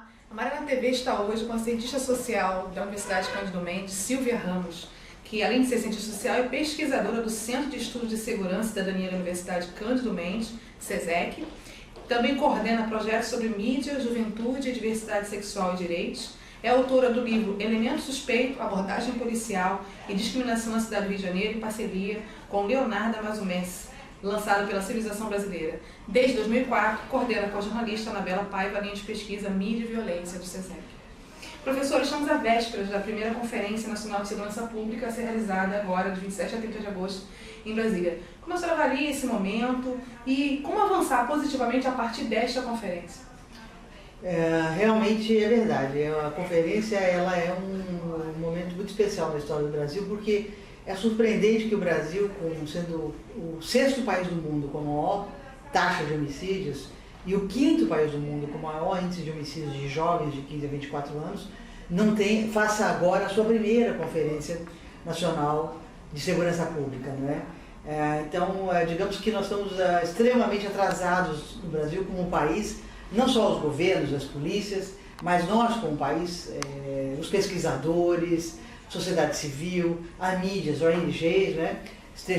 Olá, a Mariana TV está hoje com a cientista social da Universidade Cândido Mendes, Silvia Ramos, que além de ser cientista social é pesquisadora do Centro de Estudos de Segurança e Cidadania da Universidade Cândido Mendes, CESEC. Também coordena projetos sobre mídia, juventude, diversidade sexual e direitos. É autora do livro Elemento Suspeito, Abordagem Policial e Discriminação na Cidade do Rio de Janeiro, em parceria com Leonardo Mazumense, lançado pela Civilização Brasileira. Desde 2004, coordena com a jornalista Anabela Paiva a linha de pesquisa Mídia e Violência do CESEC. Professor, estamos à vésperas da primeira Conferência Nacional de Segurança Pública a ser realizada agora, de 27 a 30 de agosto, em Brasília. Como a senhora avalia esse momento e como avançar positivamente a partir desta conferência? Realmente é verdade. A conferência ela é um momento muito especial na história do Brasil, porque é surpreendente que o Brasil, como sendo o sexto país do mundo com a maior taxa de homicídios e o quinto país do mundo com o maior índice de homicídios de jovens de 15 a 24 anos, faça agora a sua primeira Conferência Nacional de Segurança Pública, não é? Então, digamos que nós estamos extremamente atrasados no Brasil como país, não só os governos, as polícias, mas nós como país, os pesquisadores, sociedade civil, a mídia, as ONGs, né,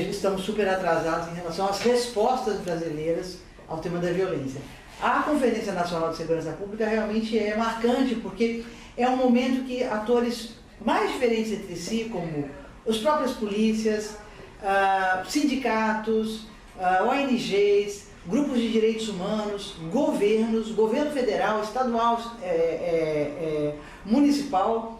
estamos super atrasados em relação às respostas brasileiras ao tema da violência. A Conferência Nacional de Segurança Pública realmente é marcante, porque é um momento que atores mais diferentes entre si, como as próprias polícias, sindicatos, ONGs, grupos de direitos humanos, governos, governo federal, estadual, municipal,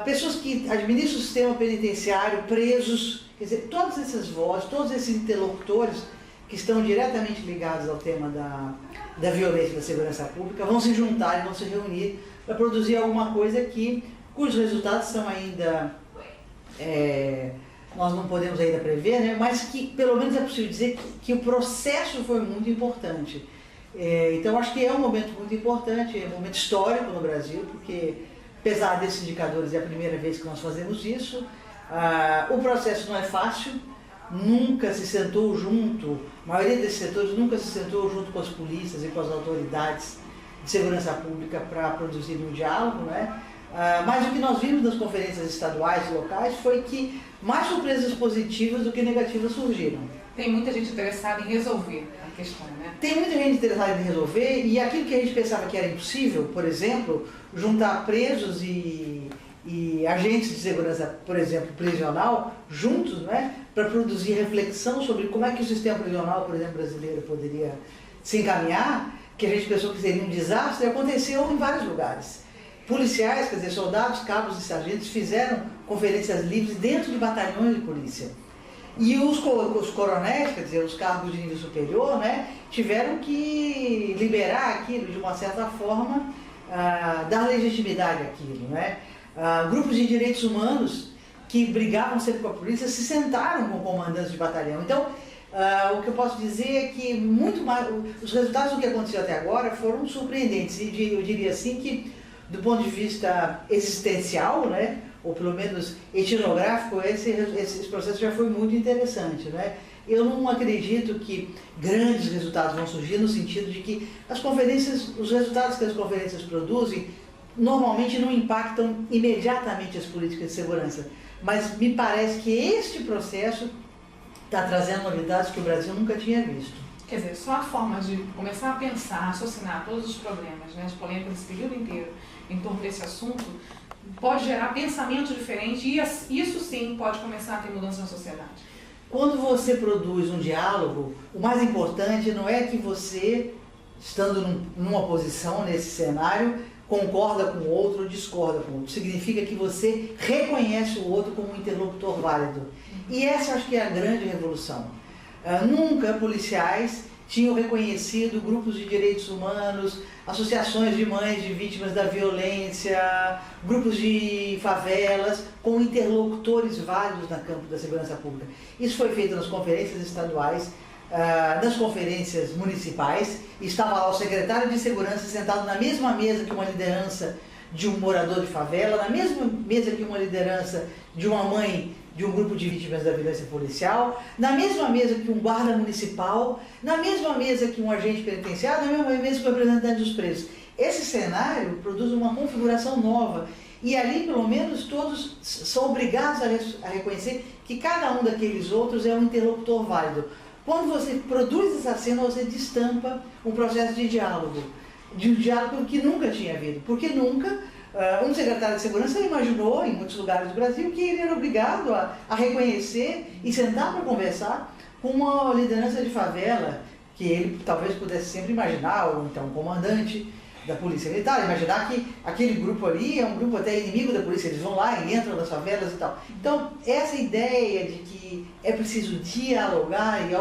pessoas que administram o sistema penitenciário, presos, quer dizer, todas essas vozes, todos esses interlocutores que estão diretamente ligados ao tema da violência e da segurança pública vão se juntar e vão se reunir para produzir alguma coisa cujos resultados são ainda, nós não podemos ainda prever, né? Mas que pelo menos é possível dizer que o processo foi muito importante. Então acho que é um momento muito importante, é um momento histórico no Brasil, porque apesar desses indicadores é a primeira vez que nós fazemos isso. O processo não é fácil, nunca se sentou junto, a maioria desses setores nunca se sentou junto com as polícias e com as autoridades de segurança pública para produzir um diálogo, né? Mas o que nós vimos nas conferências estaduais e locais foi que mais surpresas positivas do que negativas surgiram. Tem muita gente interessada em resolver a questão, né? Tem muita gente interessada em resolver, e aquilo que a gente pensava que era impossível, por exemplo, juntar presos e agentes de segurança, por exemplo, prisional, juntos, né, para produzir reflexão sobre como é que o sistema prisional, por exemplo, brasileiro poderia se encaminhar, que a gente pensou que seria um desastre, aconteceu em vários lugares. Policiais, quer dizer, soldados, cabos e sargentos fizeram conferências livres dentro de batalhões de polícia. E os coronéis, quer dizer, os cargos de nível superior, né, tiveram que liberar aquilo de uma certa forma, dar legitimidade àquilo, né? Grupos de direitos humanos que brigavam sempre com a polícia se sentaram com comandantes de batalhão. Então, o que eu posso dizer é que muito mais, os resultados do que aconteceu até agora foram surpreendentes. E eu diria assim que, do ponto de vista existencial, né, ou pelo menos etnográfico, esse processo já foi muito interessante, né? Eu não acredito que grandes resultados vão surgir no sentido de que os resultados que as conferências produzem normalmente não impactam imediatamente as políticas de segurança, mas me parece que este processo está trazendo novidades que o Brasil nunca tinha visto. Quer dizer, só a forma de começar a pensar, raciocinar todos os problemas, né, as polêmicas desse período inteiro em torno desse assunto, pode gerar pensamento diferente e isso sim pode começar a ter mudança na sociedade. Quando você produz um diálogo, o mais importante não é que você, estando numa posição nesse cenário, concorda com o outro ou discorda com o outro. Significa que você reconhece o outro como um interlocutor válido. E essa acho que é a grande revolução. Nunca policiais tinham reconhecido grupos de direitos humanos, associações de mães de vítimas da violência, grupos de favelas, como interlocutores válidos no campo da segurança pública. Isso foi feito nas conferências estaduais, nas conferências municipais. Estava lá o secretário de segurança sentado na mesma mesa que uma liderança de um morador de favela, na mesma mesa que uma liderança de uma mãe de um grupo de vítimas da violência policial, na mesma mesa que um guarda municipal, na mesma mesa que um agente penitenciário, na mesma mesa que o representante dos presos. esse cenário produz uma configuração nova. E ali, pelo menos, todos são obrigados a reconhecer que cada um daqueles outros é um interlocutor válido. Quando você produz essa cena, você destampa um processo de um diálogo que nunca tinha havido. Porque nunca um secretário de segurança imaginou, em muitos lugares do Brasil, que ele era obrigado a reconhecer e sentar para conversar com uma liderança de favela, que ele talvez pudesse sempre imaginar, ou então um comandante da Polícia Militar, imaginar que aquele grupo ali é um grupo até inimigo da polícia, eles vão lá e entram nas favelas e tal. Então, essa ideia de que é preciso dialogar, e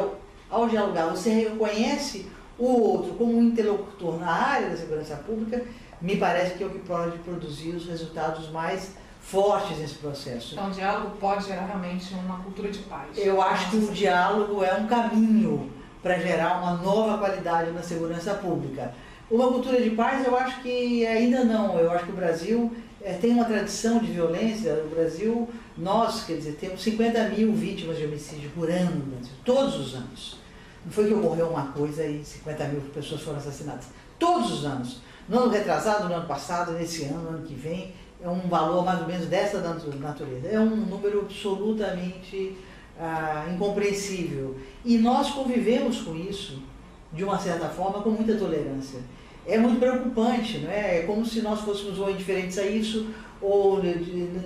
ao dialogar você reconhece o outro como um interlocutor na área da segurança pública, me parece que é o que pode produzir os resultados mais fortes nesse processo. Então, o diálogo pode gerar realmente uma cultura de paz. Eu acho que o diálogo é um caminho para gerar uma nova qualidade na segurança pública. Uma cultura de paz, eu acho que ainda não. Eu acho que o Brasil tem uma tradição de violência. O Brasil, nós, quer dizer, temos 50 mil vítimas de homicídio por ano no Brasil, todos os anos. Não foi que ocorreu uma coisa e 50 mil pessoas foram assassinadas. Todos os anos. No ano retrasado, no ano passado, nesse ano, no ano que vem, é um valor mais ou menos dessa natureza. É um número absolutamente incompreensível. E nós convivemos com isso, de uma certa forma, com muita tolerância. É muito preocupante, não é? É como se nós fôssemos ou indiferentes a isso, ou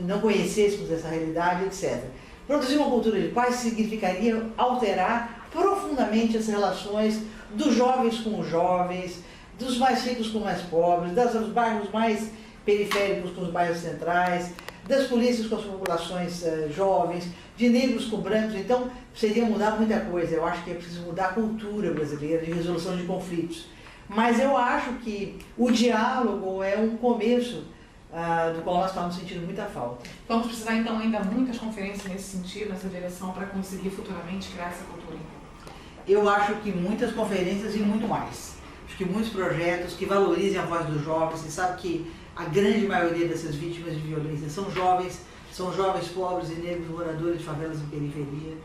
não conhecêssemos essa realidade, etc. Produzir uma cultura de paz significaria alterar profundamente as relações dos jovens com os jovens, dos mais ricos com os mais pobres, dos bairros mais periféricos com os bairros centrais, das polícias com as populações jovens, de negros com brancos. Então, seria mudar muita coisa. Eu acho que é preciso mudar a cultura brasileira de resolução de conflitos. Mas eu acho que o diálogo é um começo do qual nós estamos sentindo muita falta. Vamos precisar, então, ainda muitas conferências nesse sentido, nessa direção, para conseguir futuramente criar essa cultura? Eu acho que muitas conferências e muito mais. Acho que muitos projetos que valorizem a voz dos jovens. Você sabe que a grande maioria dessas vítimas de violência são jovens pobres e negros moradores de favelas em periferia.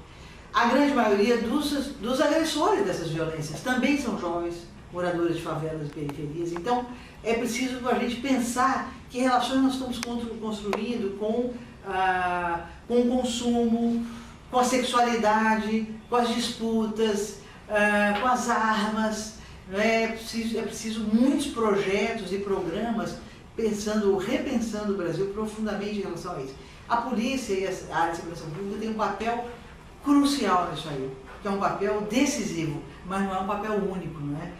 A grande maioria dos agressores dessas violências também são jovens moradores de favelas e periferias. Então, é preciso a gente pensar que relações nós estamos construindo com o consumo, com a sexualidade, com as disputas, com as armas. É preciso muitos projetos e programas repensando o Brasil profundamente em relação a isso. A polícia e a área de segurança pública tem um papel crucial nisso aí, que é um papel decisivo, mas não é um papel único, não é?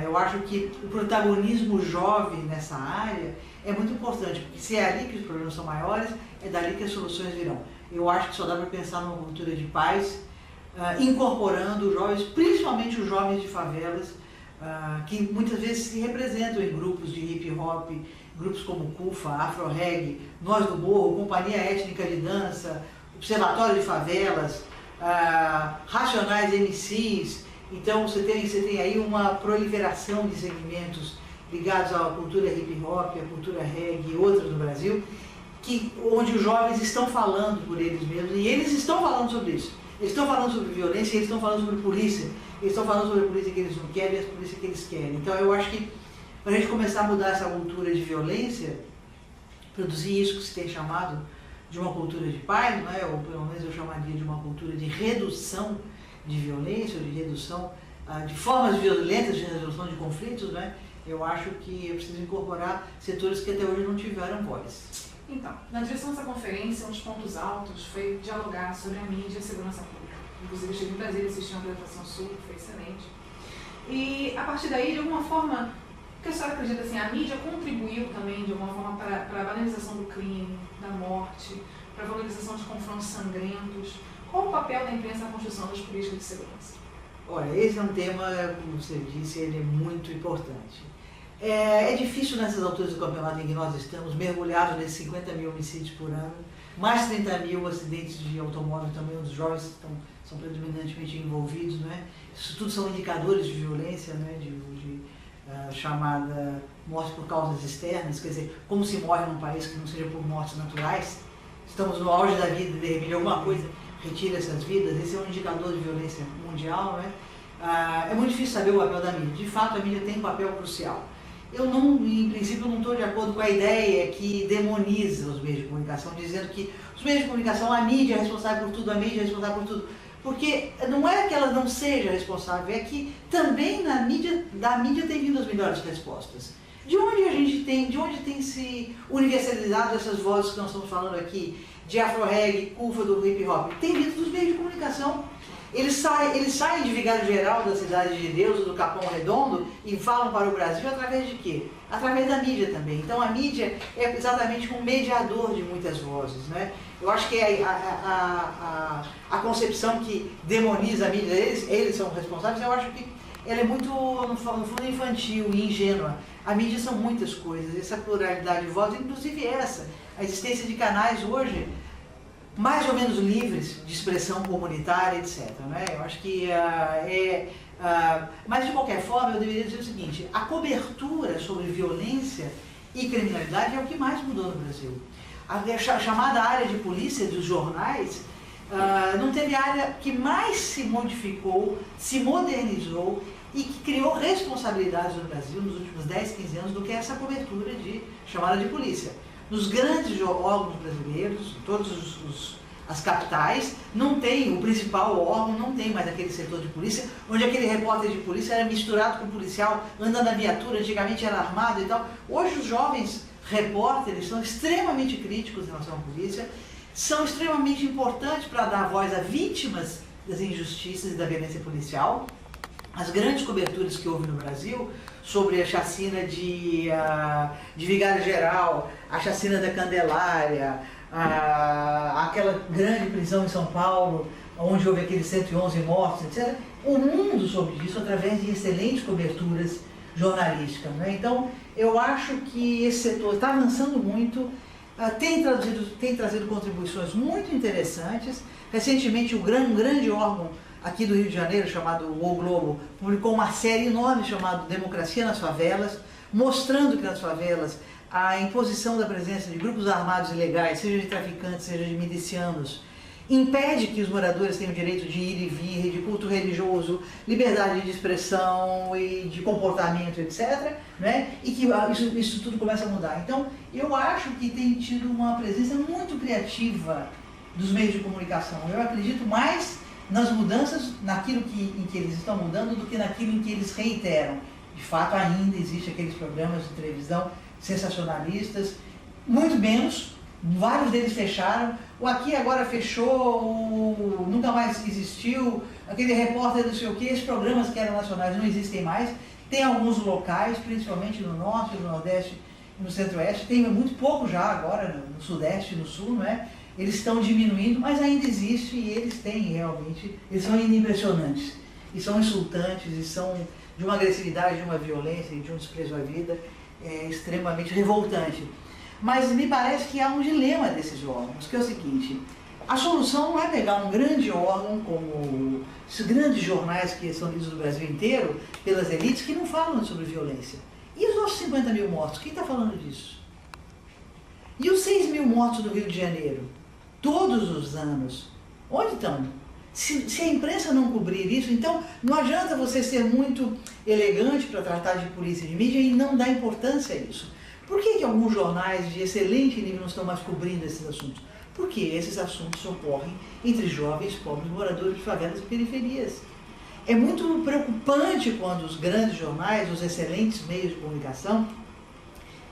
Eu acho que o protagonismo jovem nessa área é muito importante, porque se é ali que os problemas são maiores, é dali que as soluções virão. Eu acho que só dá para pensar numa cultura de paz, incorporando os jovens, principalmente os jovens de favelas, que muitas vezes se representam em grupos de hip hop, grupos como CUFA, Afro Reggae, Nós do Morro, Companhia Étnica de Dança, Observatório de Favelas, Racionais MCs. Então você tem aí uma proliferação de segmentos ligados à cultura hip hop, à cultura reggae e outras no Brasil, onde os jovens estão falando por eles mesmos, e eles estão falando sobre isso. Eles estão falando sobre violência, eles estão falando sobre polícia, eles estão falando sobre a polícia que eles não querem e a polícia que eles querem. Então eu acho que para a gente começar a mudar essa cultura de violência, produzir isso que se tem chamado de uma cultura de paz, não é? Ou pelo menos eu chamaria de uma cultura de redução de violência, ou de redução de formas violentas de resolução de conflitos, não é? Eu acho que é preciso incorporar setores que até hoje não tiveram voz. Então, na direção dessa conferência, um dos pontos altos foi dialogar sobre a mídia e a segurança pública. Inclusive, eu estive em Brasília, assisti uma apresentação sua, que foi excelente. E, a partir daí, de alguma forma, o que a senhora acredita, assim, a mídia contribuiu também, de alguma forma, para a banalização do crime, da morte, para a valorização de confrontos sangrentos? Qual o papel da imprensa na construção das políticas de segurança? Olha, esse é um tema, como você disse, ele é muito importante. É difícil nessas alturas do campeonato em que nós estamos, mergulhados nesses 50 mil homicídios por ano, mais 30 mil acidentes de automóvel também, onde os jovens são predominantemente envolvidos, não é? Isso tudo são indicadores de violência, não é? De chamada morte por causas externas, quer dizer, como se morre num país que não seja por mortes naturais. Estamos no auge da vida, de repente alguma coisa retira essas vidas, esse é um indicador de violência mundial, não é? É muito difícil saber o papel da mídia. De fato, a mídia tem um papel crucial. eu não, em princípio, não estou de acordo com a ideia que demoniza os meios de comunicação, dizendo que os meios de comunicação, a mídia é responsável por tudo, a mídia é responsável por tudo. Porque não é que ela não seja responsável, é que também da mídia tem vindo as melhores respostas. De onde tem se universalizado essas vozes que nós estamos falando aqui, de afro-reggae, curva do hip-hop? Tem vindo dos meios de comunicação. Eles saem de Vigário Geral, da Cidade de Deus, ou do Capão Redondo, e falam para o Brasil através de quê? Através da mídia também. Então a mídia é exatamente um mediador de muitas vozes, né? Eu acho que a concepção que demoniza a mídia, eles são responsáveis, eu acho que ela é muito, no fundo, infantil e ingênua. A mídia são muitas coisas, essa pluralidade de vozes, inclusive a existência de canais hoje mais ou menos livres de expressão comunitária, etc. Né? Eu acho que mas de qualquer forma eu deveria dizer o seguinte: a cobertura sobre violência e criminalidade é o que mais mudou no Brasil. A chamada área de polícia dos jornais não teve área que mais se modificou, se modernizou e que criou responsabilidades no Brasil nos últimos 10, 15 anos do que essa cobertura chamada de polícia. Nos grandes órgãos brasileiros, em todas as capitais, não tem, o principal órgão não tem mais aquele setor de polícia, onde aquele repórter de polícia era misturado com o policial, andando na viatura, antigamente era armado e tal. Hoje os jovens repórteres são extremamente críticos em relação à polícia, são extremamente importantes para dar voz a vítimas das injustiças e da violência policial. As grandes coberturas que houve no Brasil sobre a chacina de Vigário Geral, a chacina da Candelária, aquela grande prisão em São Paulo, onde houve aqueles 111 mortos, etc. O mundo soube disso através de excelentes coberturas jornalísticas. Né? Então, eu acho que esse setor está avançando muito, tem trazido contribuições muito interessantes. Recentemente, um grande órgão aqui do Rio de Janeiro, chamado O Globo, publicou uma série enorme chamada Democracia nas Favelas, mostrando que nas favelas a imposição da presença de grupos armados ilegais, seja de traficantes, seja de milicianos, impede que os moradores tenham o direito de ir e vir, de culto religioso, liberdade de expressão e de comportamento, etc. Né? E que isso tudo começa a mudar. Então, eu acho que tem tido uma presença muito criativa dos meios de comunicação. Eu acredito mais nas mudanças, naquilo em que eles estão mudando, do que naquilo em que eles reiteram. De fato, ainda existem aqueles programas de televisão sensacionalistas, muito menos, vários deles fecharam. O Aqui Agora fechou, Nunca Mais Existiu, aquele repórter não sei o que, esses programas que eram nacionais não existem mais. Tem alguns locais, principalmente no Norte, no Nordeste e no Centro-Oeste, tem muito pouco já agora, no Sudeste e no Sul, não é? Eles estão diminuindo, mas ainda existe e eles têm realmente, eles são ainda impressionantes, e são insultantes, e são de uma agressividade, de uma violência e de um desprezo à vida extremamente revoltante. Mas me parece que há um dilema desses órgãos, que é o seguinte: a solução não é pegar um grande órgão como esses grandes jornais que são lidos no Brasil inteiro, pelas elites, que não falam sobre violência. E os nossos 50 mil mortos, quem está falando disso? E os 6 mil mortos do Rio de Janeiro? Todos os anos. Onde estão? Se a imprensa não cobrir isso, então não adianta você ser muito elegante para tratar de polícia e de mídia e não dar importância a isso. Por que alguns jornais de excelente nível não estão mais cobrindo esses assuntos? Porque esses assuntos ocorrem entre jovens, pobres, moradores de favelas e periferias. É muito preocupante quando os grandes jornais, os excelentes meios de comunicação,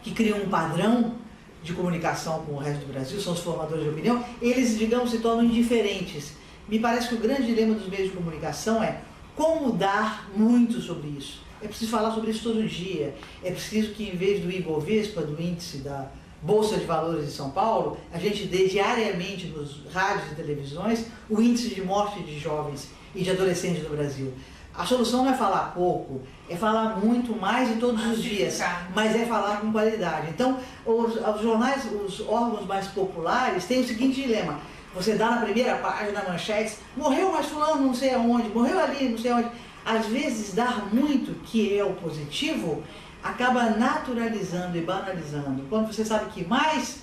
que criam um padrão de comunicação com o resto do Brasil, são os formadores de opinião, eles, digamos, se tornam indiferentes. Me parece que o grande dilema dos meios de comunicação é como mudar muito sobre isso. É preciso falar sobre isso todo dia. É preciso que, em vez do Ibovespa, do índice da Bolsa de Valores de São Paulo, a gente dê diariamente nos rádios e televisões o índice de morte de jovens e de adolescentes no Brasil. A solução não é falar pouco, é falar muito mais e todos os dias, mas é falar com qualidade. Então, os jornais, os órgãos mais populares têm o seguinte dilema: você dá na primeira página, manchetes, morreu mais fulano não sei aonde, morreu ali não sei aonde. Às vezes, dar muito, que é o positivo, acaba naturalizando e banalizando. Quando você sabe que mais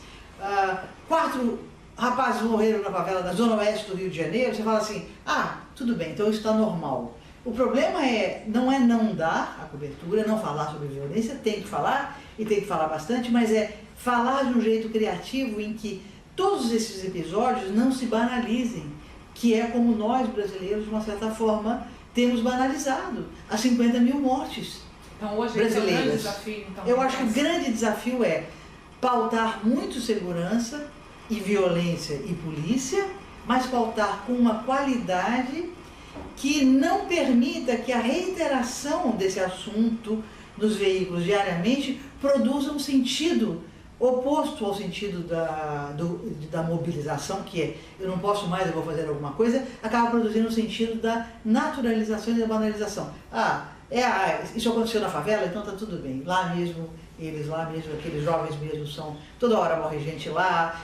4 rapazes morreram na favela da Zona Oeste do Rio de Janeiro, você fala assim: ah, tudo bem, então isso está normal. O problema não é não dar a cobertura, não falar sobre violência, tem que falar e tem que falar bastante, mas é falar de um jeito criativo em que todos esses episódios não se banalizem, que é como nós brasileiros, de uma certa forma, temos banalizado as 50 mil mortes então, hoje brasileiras. É um grande desafio, então, eu acho que o grande desafio é pautar muito segurança e violência e polícia, mas pautar com uma qualidade que não permita que a reiteração desse assunto nos veículos diariamente produza um sentido oposto ao sentido da mobilização, que é eu não posso mais, eu vou fazer alguma coisa, acaba produzindo um sentido da naturalização e da banalização. Isso aconteceu na favela, então tá tudo bem. Lá mesmo, aqueles jovens mesmo toda hora morre gente lá,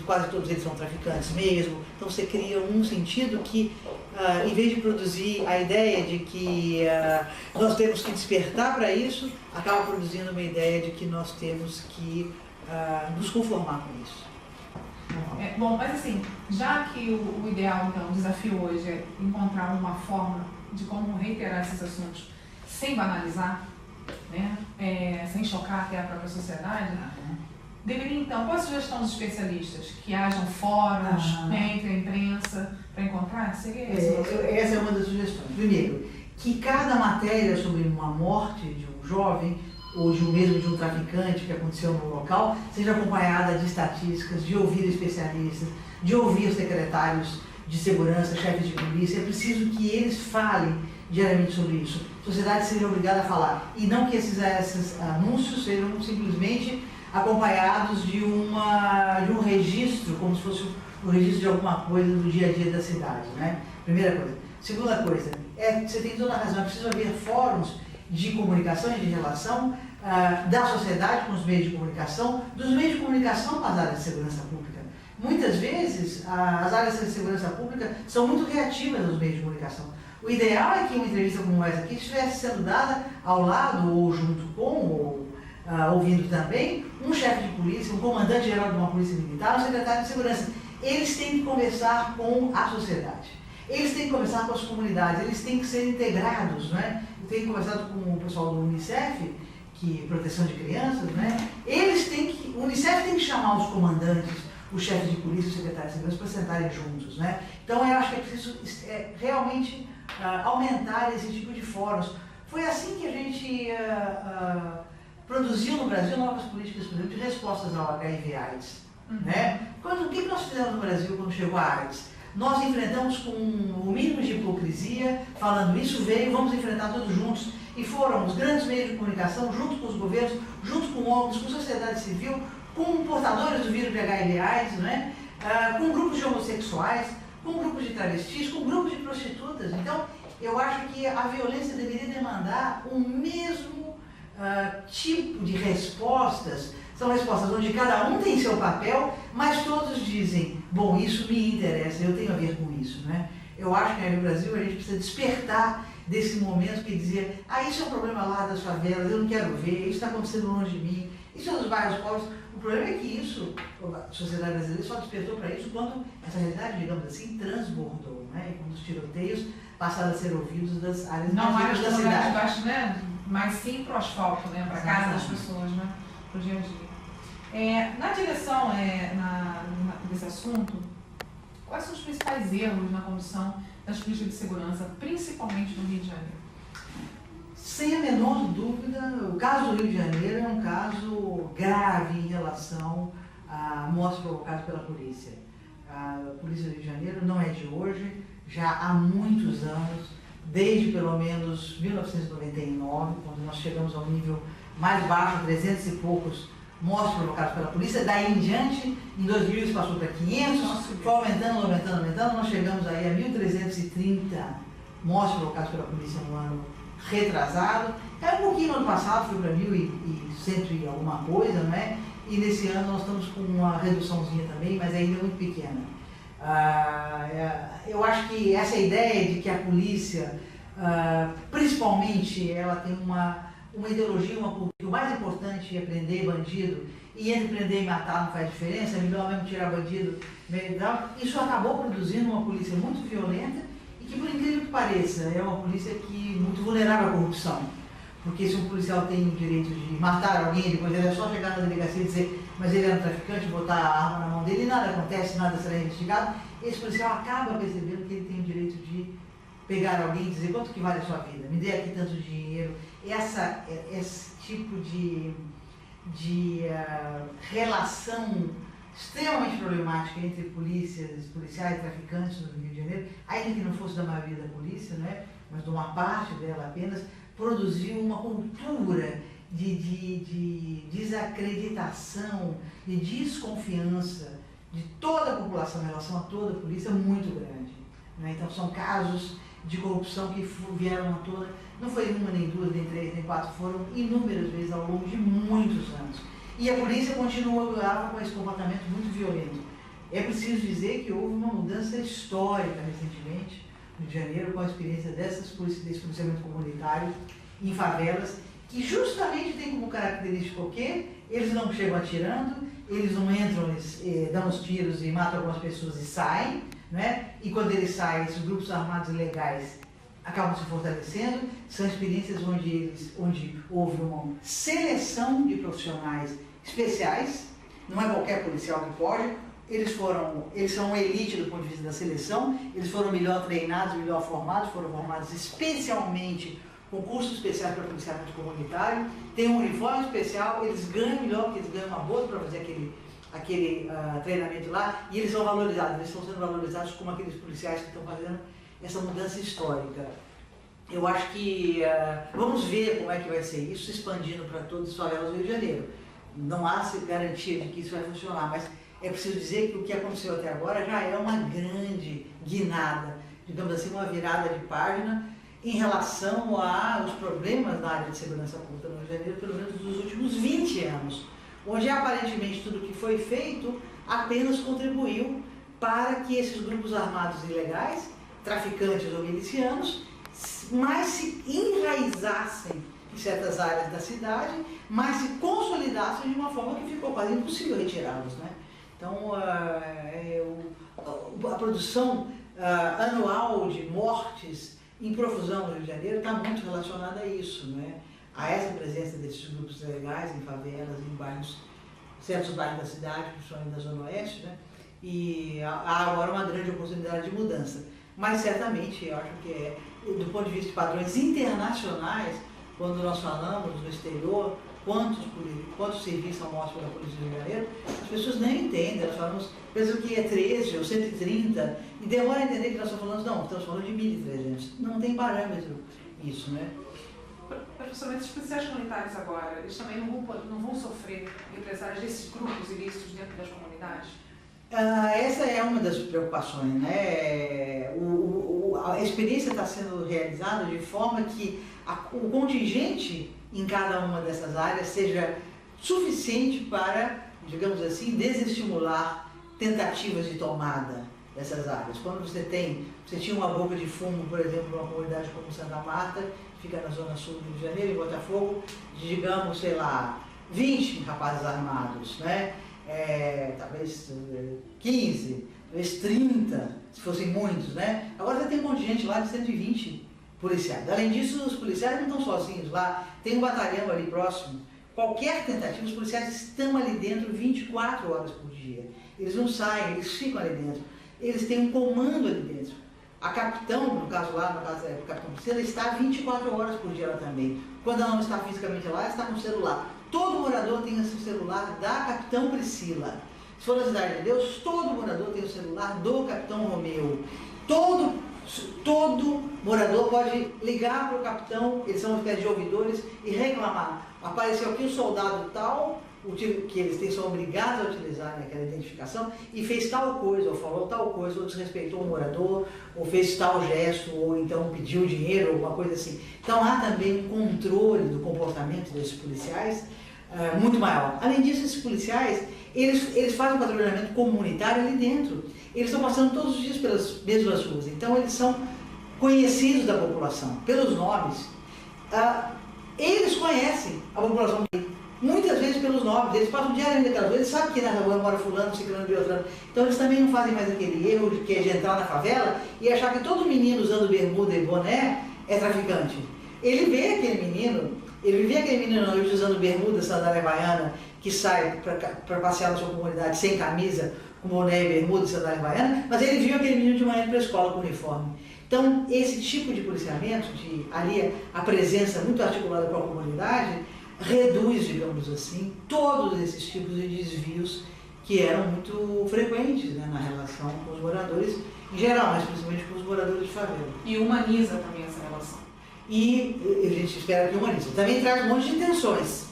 quase todos eles são traficantes mesmo. Então você cria um sentido que, em vez de produzir a ideia de que nós temos que despertar para isso, acaba produzindo uma ideia de que nós temos que nos conformar com isso. Bom, mas assim, já que o ideal, então, o desafio hoje é encontrar uma forma de como reiterar esses assuntos sem banalizar, né? Sem chocar até a própria sociedade, deveria então, qual a sugestão dos especialistas? Que hajam fóruns entre a imprensa para encontrar? Seria essa é uma das sugestões. Primeiro, que cada matéria sobre uma morte de um jovem ou mesmo de um traficante que aconteceu no local, seja acompanhada de estatísticas, de ouvir especialistas, de ouvir os secretários de segurança, chefes de polícia. É preciso que eles falem diariamente sobre isso. A sociedade seja obrigada a falar. E não que esses anúncios sejam simplesmente acompanhados de um registro, como se fosse o registro de alguma coisa do dia a dia da cidade, né? Primeira coisa. Segunda coisa, você tem toda a razão, é preciso haver fóruns de comunicação e de relação da sociedade com os meios de comunicação, dos meios de comunicação com as áreas de segurança pública. Muitas vezes, as áreas de segurança pública são muito reativas aos meios de comunicação. O ideal é que uma entrevista como essa aqui estivesse sendo dada ao lado, ou junto com, ou ouvindo também, um chefe de polícia, um comandante-geral de uma polícia militar, um secretário de segurança. Eles têm que conversar com a sociedade. Eles têm que conversar com as comunidades, eles têm que ser integrados, né? Eu tenho conversado com o pessoal do Unicef, que proteção de crianças, né? O Unicef tem que chamar os comandantes, os chefes de polícia, os secretários de segurança para sentarem juntos, né? Então eu acho que é preciso realmente aumentar esse tipo de fóruns. Foi assim que a gente produziu no Brasil novas políticas, por exemplo, de respostas ao HIV/AIDS, né? O que nós fizemos no Brasil quando chegou a AIDS? Nós enfrentamos com o mínimo de hipocrisia, falando isso veio, vamos enfrentar todos juntos. E foram os grandes meios de comunicação, junto com os governos, junto com ONGs, com a sociedade civil, com portadores do vírus de HIV/AIDS, né? Com grupos de homossexuais, com grupos de travestis, com grupos de prostitutas. Então, eu acho que a violência deveria demandar o mesmo tipo de respostas. São respostas onde cada um tem seu papel, mas todos dizem, bom, isso me interessa, eu tenho a ver com isso, né? Eu acho que no Brasil a gente precisa despertar desse momento que dizia, isso é um problema lá das favelas, eu não quero ver, isso está acontecendo longe de mim, isso é nos bairros pobres. O problema é que isso, a sociedade brasileira só despertou para isso quando essa realidade, digamos assim, transbordou, né? E quando os tiroteios passaram a ser ouvidos das áreas mais da cidade. Baixo, né? Mas sim para o asfalto, né? Para a casa das pessoas, né? Para o dia a dia. Na direção desse assunto, quais são os principais erros na condução das políticas de segurança, principalmente no Rio de Janeiro? Sem a menor dúvida, o caso do Rio de Janeiro é um caso grave em relação a mortes provocadas pela polícia. A polícia do Rio de Janeiro não é de hoje, já há muitos anos, desde pelo menos 1999, quando nós chegamos ao nível mais baixo, 300 e poucos mortes provocadas pela polícia. Daí em diante, em 2000 isso passou para 500, foi aumentando, nós chegamos aí a 1.330 mortes provocadas pela polícia no ano retrasado. Um pouquinho no ano passado, foi para 1.100 e alguma coisa, não é? E nesse ano nós estamos com uma reduçãozinha também, mas ainda muito pequena. Eu acho que essa ideia de que a polícia, principalmente, ela tem uma ideologia, uma cultura, o mais importante é prender bandido, e entre prender e matar não faz diferença, é melhor mesmo tirar bandido, isso acabou produzindo uma polícia muito violenta e que, por incrível que pareça, é uma polícia que muito vulnerável à corrupção. Porque se um policial tem o direito de matar alguém, depois ele é só chegar na delegacia e dizer mas ele é um traficante, botar a arma na mão dele e nada acontece, nada será investigado, esse policial acaba percebendo que ele tem o direito de pegar alguém e dizer quanto que vale a sua vida, me dê aqui tanto dinheiro. Esse tipo de relação extremamente problemática entre policiais e traficantes no Rio de Janeiro, ainda que não fosse da maioria da polícia, né, mas de uma parte dela apenas, produziu uma cultura de desacreditação, de desconfiança de toda a população em relação a toda a polícia muito grande. Né? Então são casos de corrupção que vieram à tona, não foi uma, nem duas, nem três, nem quatro, foram inúmeras vezes ao longo de muitos anos. E a polícia continuou com esse comportamento muito violento. É preciso dizer que houve uma mudança histórica recentemente no Rio de Janeiro com a experiência desse policiamento comunitário em favelas, que justamente tem como característica o quê? Eles não chegam atirando, eles não entram, eles dão os tiros e matam algumas pessoas e saem, né? E quando eles saem, esses grupos armados ilegais acabam se fortalecendo. São experiências onde houve uma seleção de profissionais especiais, não é qualquer policial que pode. Eles são uma elite do ponto de vista da seleção, eles foram melhor treinados, melhor formados, foram formados especialmente com cursos especiais para policiamento comunitário, tem um uniforme especial, eles ganham melhor, porque eles ganham uma bolsa para fazer aquele treinamento lá, e eles são valorizados, eles estão sendo valorizados como aqueles policiais que estão fazendo essa mudança histórica. Eu acho que vamos ver como é que vai ser isso, se expandindo para todos os favelas do Rio de Janeiro. Não há garantia de que isso vai funcionar, mas é preciso dizer que o que aconteceu até agora já é uma grande guinada, digamos assim, uma virada de página em relação aos problemas na área de segurança pública no Rio de Janeiro, pelo menos dos últimos 20 anos, onde aparentemente tudo que foi feito apenas contribuiu para que esses grupos armados ilegais, traficantes ou milicianos, mais se enraizassem em certas áreas da cidade, mais se consolidassem de uma forma que ficou quase impossível retirá-los, né? Então, a produção anual de mortes em profusão no Rio de Janeiro está muito relacionada a isso, né? A essa presença desses grupos ilegais em favelas, em bairros, certos bairros da cidade, principalmente da Zona Oeste, né? E há agora uma grande oportunidade de mudança. Mas certamente, eu acho que do ponto de vista de padrões internacionais, quando nós falamos no exterior, quantos civis são mortos pela Polícia do Rio de Janeiro, as pessoas nem entendem, elas pensam que é 13 ou 130, e demora a entender que nós estamos falando, não, estamos falando de 1.300. Não tem parâmetro isso, né? Professor, mas os policiais comunitários agora, eles também não vão sofrer represálias desses grupos ilícitos dentro das comunidades? Essa é uma das preocupações, né? A experiência está sendo realizada de forma que o contingente em cada uma dessas áreas seja suficiente para, digamos assim, desestimular tentativas de tomada dessas áreas. Quando você tinha uma boca de fumo, por exemplo, numa comunidade como Santa Marta, que fica na zona sul do Rio de Janeiro, em Botafogo, de, digamos, sei lá, 20 rapazes armados, né? Talvez 15, talvez 30, se fossem muitos, né? Agora você tem um contingente lá de 120 policiais. Além disso, os policiais não estão sozinhos lá, tem um batalhão ali próximo. Qualquer tentativa, os policiais estão ali dentro 24 horas por dia. Eles não saem, eles ficam ali dentro. Eles têm um comando ali dentro. A capitão, no caso lá, do capitão Priscila, está 24 horas por dia lá também. Quando ela não está fisicamente lá, ela está com o celular. Todo morador tem o seu celular da capitão Priscila. Se for na Cidade de Deus, todo morador tem o celular do capitão Romeu. Todo morador pode ligar para o capitão, eles são uma espécie de ouvidores, e reclamar. Apareceu aqui um soldado tal, que eles são obrigados a utilizar naquela identificação, e fez tal coisa, ou falou tal coisa, ou desrespeitou o morador, ou fez tal gesto, ou então pediu dinheiro, ou alguma coisa assim. Então há também um controle do comportamento desses policiais muito maior. Além disso, esses policiais, eles fazem um patrulhamento comunitário ali dentro. Eles estão passando todos os dias pelas mesmas ruas, então eles são conhecidos da população, pelos nomes. Eles conhecem a população. muitas vezes pelos nomes, eles passam diariamente aquelas vezes, sabem que na rua mora fulano, ciclano, beltrano. Então eles também não fazem mais aquele erro que é de entrar na favela e achar que todo menino usando bermuda e boné é traficante. Ele vê aquele menino na noite usando bermuda, sandália havaiana, que sai para passear na sua comunidade sem camisa, com boné e bermuda e sandália havaiana, mas ele viu aquele menino de manhã para a escola com uniforme. Então, esse tipo de policiamento, ali a presença muito articulada com a comunidade, reduz, digamos assim, todos esses tipos de desvios que eram muito frequentes, né, na relação com os moradores em geral, mas principalmente com os moradores de favela. E humaniza também essa relação. E a gente espera que humanize. Também traz um monte de tensões.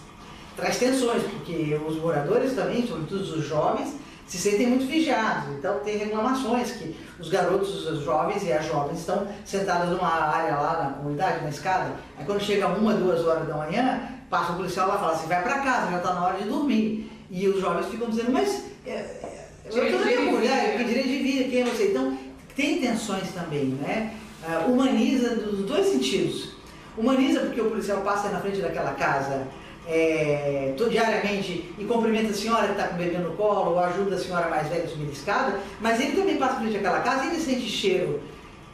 Traz tensões, porque os moradores também, sobretudo os jovens, se sentem muito vigiados. Então tem reclamações que os garotos, os jovens e as jovens estão sentados numa área lá na comunidade, na escada. Aí quando chega 1, 2 horas da manhã, passa o policial lá e fala assim, vai para casa, já está na hora de dormir. E os jovens ficam dizendo, mas eu estou na minha mulher, eu tenho direito de vida, quem é você? Então tem tensões também, né? Humaniza dos dois sentidos. Humaniza porque o policial passa na frente daquela casa diariamente e cumprimenta a senhora que está com o bebê no colo ou ajuda a senhora mais velha a subir a escada, mas ele também passa na frente daquela casa e ele sente cheiro,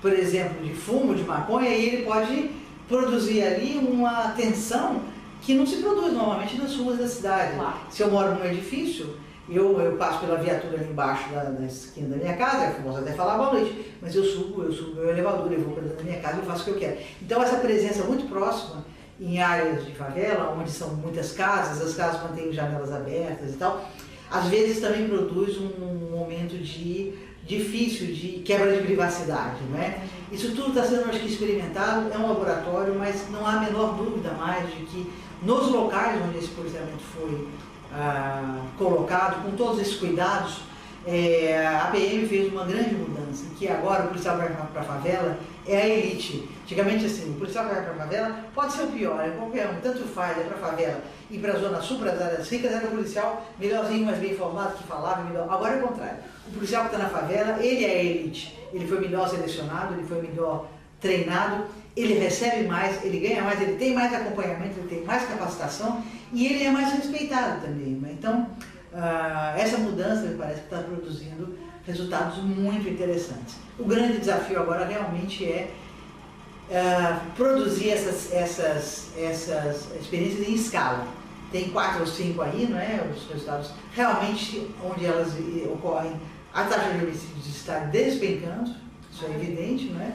por exemplo, de fumo, de maconha, e ele pode produzir ali uma tensão que não se produz normalmente nas ruas da cidade. Claro. Se eu moro num edifício, eu passo pela viatura ali embaixo da esquina da minha casa, eu posso até falar boa noite, mas eu subo meu elevador, eu vou para dentro da minha casa e eu faço o que eu quero. Então essa presença muito próxima em áreas de favela, onde são muitas casas, as casas mantêm janelas abertas e tal, às vezes também produz um momento difícil de quebra de privacidade, né? Isso tudo está sendo, acho que, experimentado, é um laboratório, mas não há a menor dúvida mais de que nos locais onde esse policiamento foi colocado, com todos esses cuidados, a PM fez uma grande mudança, que agora o policial que vai para a favela é a elite. Antigamente, assim, o policial que vai para a favela pode ser o pior, é qualquer um, tanto faz, é para a favela e para a zona sul, para as áreas ricas, era o policial melhorzinho, mais bem informado, que falava melhor. Agora é o contrário. O policial que está na favela, ele é a elite. Ele foi melhor selecionado, ele foi melhor treinado, ele recebe mais, ele ganha mais, ele tem mais acompanhamento, ele tem mais capacitação e ele é mais respeitado também, né? Então, essa mudança me parece que está produzindo resultados muito interessantes. O grande desafio agora realmente é produzir essas experiências em escala. Tem 4 ou 5 aí, não é? Os resultados realmente onde elas ocorrem, a taxa de homicídios está despencando, isso é evidente, não é?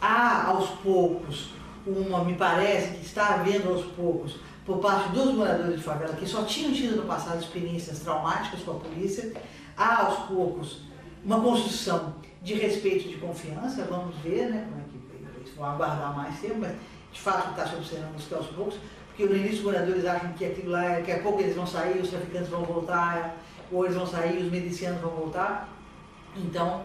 Há aos poucos me parece que está havendo aos poucos, por parte dos moradores de favela, que só tinham tido no passado experiências traumáticas com a polícia, há aos poucos uma construção de respeito e de confiança, vamos ver, né, como é que eles vão aguardar mais tempo, mas de fato está se observando isso aos poucos, porque no início os moradores acham que aquilo lá, daqui a pouco eles vão sair, os traficantes vão voltar, ou eles vão sair, os milicianos vão voltar. Então,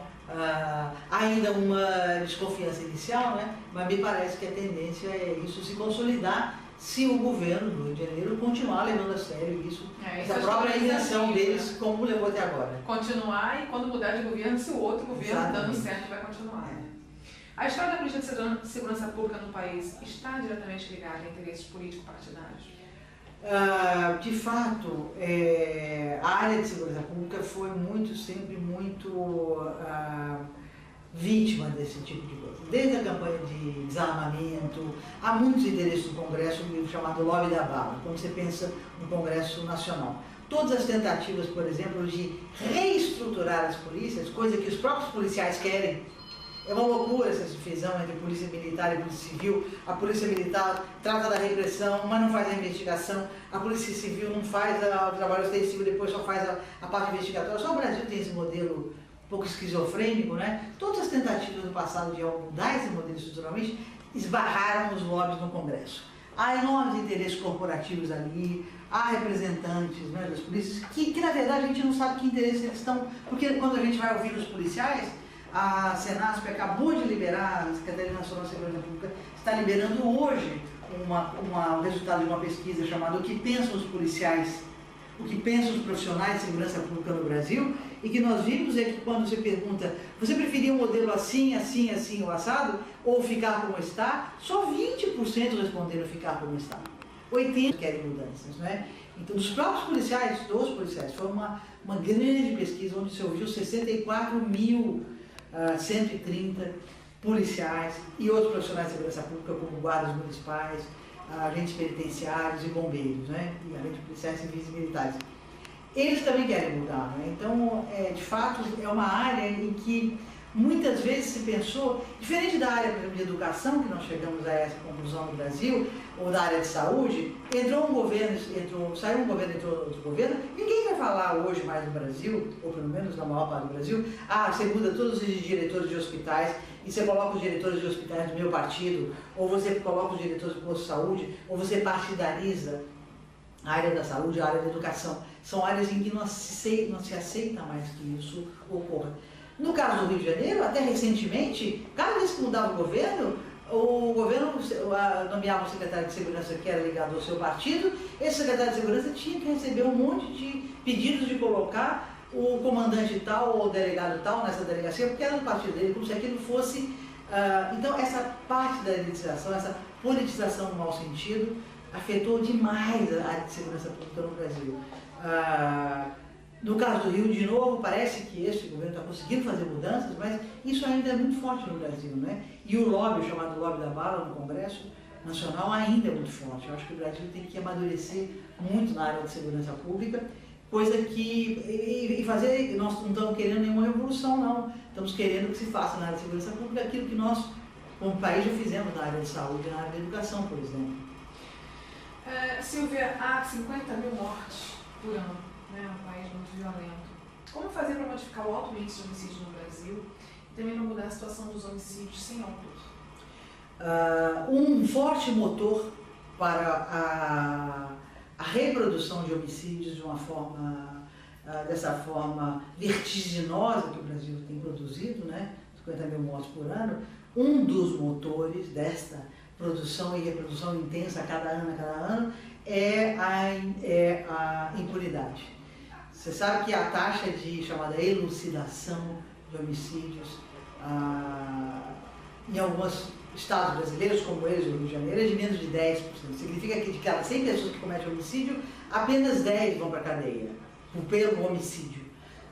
ainda uma desconfiança inicial, né, mas me parece que a tendência é isso se consolidar se o governo do Rio de Janeiro continuar levando a sério isso, essa própria intenção deles, como levou até agora. Continuar e quando mudar de governo, se o outro governo Exatamente. dando certo vai continuar. A história da política de segurança pública no país está diretamente ligada a interesses político-partidários? De fato, a área de segurança pública foi sempre muito vítima desse tipo de coisa. Desde a campanha de desarmamento, há muitos interesses do Congresso, o chamado lobby da bala, quando você pensa no Congresso Nacional. Todas as tentativas, por exemplo, de reestruturar as polícias, coisa que os próprios policiais querem. É uma loucura essa divisão entre polícia militar e polícia civil. A polícia militar trata da repressão, mas não faz a investigação. A polícia civil não faz o trabalho ostensivo, depois só faz a parte investigatória. Só o Brasil tem esse modelo um pouco esquizofrênico, né? Todas as tentativas do passado de mudar esse modelo estruturalmente esbarraram os lobbies no Congresso. Há enormes interesses corporativos ali, há representantes, né, das polícias, que na verdade a gente não sabe que interesses eles estão, porque quando a gente vai ouvir os policiais, a Senasp acabou de liberar, a Secretaria Nacional de Segurança Pública está liberando hoje o resultado de uma pesquisa chamada O que Pensam os Policiais, o que pensam os profissionais de segurança pública no Brasil, e que nós vimos é que quando você pergunta, você preferia um modelo assim, assim, assim, ou assado, ou ficar como está, só 20% responderam ficar como está. 80 querem mudanças, né? Então, dos próprios policiais, foi uma grande pesquisa onde se ouviu 64.130 policiais e outros profissionais de segurança pública, como guardas municipais, agentes penitenciários e bombeiros, né? E além de policiais civis e militares. Eles também querem mudar, né? Então, de fato, é uma área em que muitas vezes se pensou, diferente da área, por exemplo, de educação, que nós chegamos a essa conclusão no Brasil, ou da área de saúde, entrou um governo, saiu um governo, entrou outro governo, ninguém vai falar hoje mais no Brasil, ou pelo menos na maior parte do Brasil, você muda todos os diretores de hospitais e você coloca os diretores de hospitais do meu partido, ou você coloca os diretores do posto de saúde, ou você partidariza a área da saúde, a área da educação. São áreas em que não se aceita mais que isso ocorra. No caso do Rio de Janeiro, até recentemente, cada vez que mudava o governo nomeava um secretário de segurança que era ligado ao seu partido, esse secretário de segurança tinha que receber um monte de pedidos de colocar o comandante tal ou o delegado tal nessa delegacia, porque era do partido dele, como se aquilo fosse... então, essa parte da elitização, essa politização no mau sentido, afetou demais a área de segurança pública no Brasil. No caso do Rio, de novo, parece que este governo está conseguindo fazer mudanças, mas isso ainda é muito forte no Brasil, né? E o lobby, chamado lobby da bala no Congresso Nacional, ainda é muito forte. Eu acho que o Brasil tem que amadurecer muito na área de segurança pública, coisa que... nós não estamos querendo nenhuma revolução, não. Estamos querendo que se faça na área de segurança pública aquilo que nós, como país, já fizemos na área de saúde e na área de educação, por exemplo. Silvia, há 50 mil mortes por ano, né? Um país muito violento. Como fazer para modificar o alto índice de homicídio no Brasil e também para mudar a situação dos homicídios sem autor? Um forte motor para a reprodução de homicídios de uma forma, dessa forma vertiginosa que o Brasil tem produzido, né? 50 mil mortes por ano. Um dos motores desta produção e reprodução intensa a cada ano, é a impunidade. Você sabe que a taxa chamada elucidação de homicídios em alguns estados brasileiros, como eles, o Rio de Janeiro, é de menos de 10%. Significa que de cada 100 pessoas que cometem homicídio, apenas 10 vão para a cadeia, pelo homicídio.